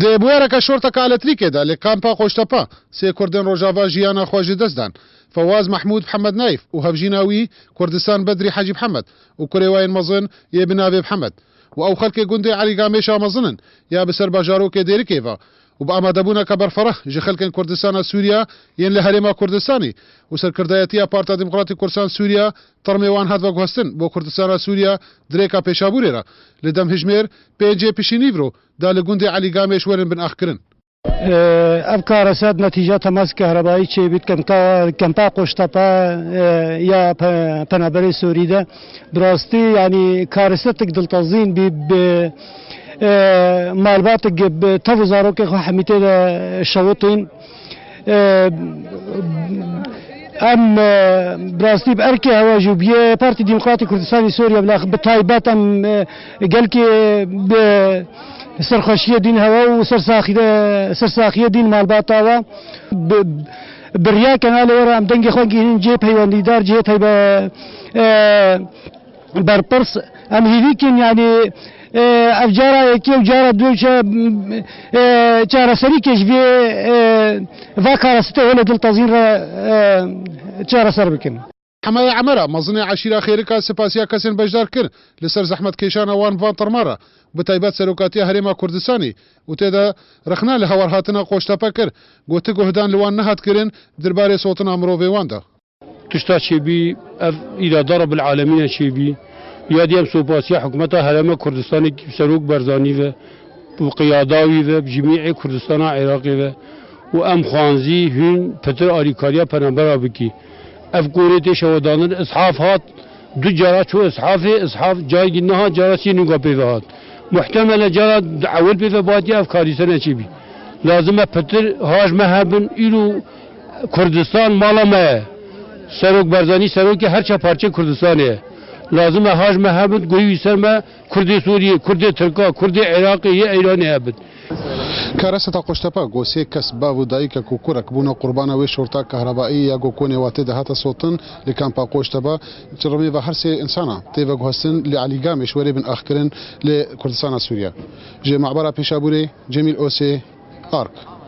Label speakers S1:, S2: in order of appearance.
S1: د بوێرەکە شۆرتەکە ئەلەتریکێدا لە کامپا قۆشتەپە سێ کوردن ڕۆژاوا ژیانە خۆشی دەستدان فواز محمود محمد نايف و هەفژیناوی کوردستان بەدری حەجی محەممەد و کوڕێوایین مەزن یێ بناوێ محەممەد و ئەو خەلکێ گوندی علیگامێشا مەزنن یا بەسەر باژارۆکێ دێرکێڤە و بە ئامادەبوونەکە بەرفەرە ji خەلکên کوردستانە سووریا yên لە هەرێما کوردستانی و سەرکردایەتیە پارتا دیموکراتی کوردستان سووریا تەرمێوان هات بە گوهستن بۆ کوردستانە سووریا درێکا پێشابوورێرە لە دەم هژمێر پێنجێ پیشینیڤرۆ دا لە گوندی علیگامێش وەرن بن ئاخکردن
S2: ئەم کارەسەد نەتیجە تەماس کەهرەبایی چێ بیت کەمپا قۆشتەپە یا پەنابەری سووریدا براستی ینی کارەسەتێک دڵتەزین بی مالباتك تفو زاروك حميتي شوطين ام براستي باركي هواجو بيه بارتي ديمقراطي كردستاني سوريا بلا بتايبات ام قالكي سرخوشيه دين هوا وسرساخيه دين مالبات هوا بريا كان ورا ام دنگي خوغي جيب هيوان دار جيت هيبه بربرس ام هيكين يعني افجارا يكي وجارا دوشا جارا سريكش في فاكارا ستهول دلتازين جارا سربكن
S1: حماية عمرة مظني عشيرة خيركا سپاسيا كسن بجدار كر لسر زحمت كيشان وان فان ترمارا بتايبات سلوكاتيا هريما كردستاني وتيدا رخنا لهوار هاتنا قوشتاپا كر گوتي گوهدان لوان نهات كرن درباري صوتنا مروفي واندا
S3: تشتا شبي إرادة رب العالمين شبي يادي ام سوباسيا حكومتها هرم كردستان سروق برزاني وقياداوي بجميع كردستان عراقي وام خانزي هن فتر اريكاريا پنبرا بكي افقوريتي شودانن اصحاف هات دو جارا شو اصحاف جاي جنها جارا سينوغا بيفهات محتمل جارا دعول بيفباتي افكاري سنة چبي لازم فتر هاج مهبن إلو كردستان مالا ما سروق برزاني سروق هر چه پارچه كردستانه لازم هاج مهبت گویی سرما کردی سوریه کردی ترکا کردی عراقی یا ایرانی هبت
S1: كارثة قشتپا گوسي كس باو دايكا كوكورك بونا قربانا وي شرطة كهربائية گوكوني واتد هاتا صوتن لكامبا قشتپا جرمي بهرسي انسانا تيفا گوهستن لعلي قامش وري بن اخكرن لكردستان سوريا جي معبرة بيشابوري جميل اوسي ارك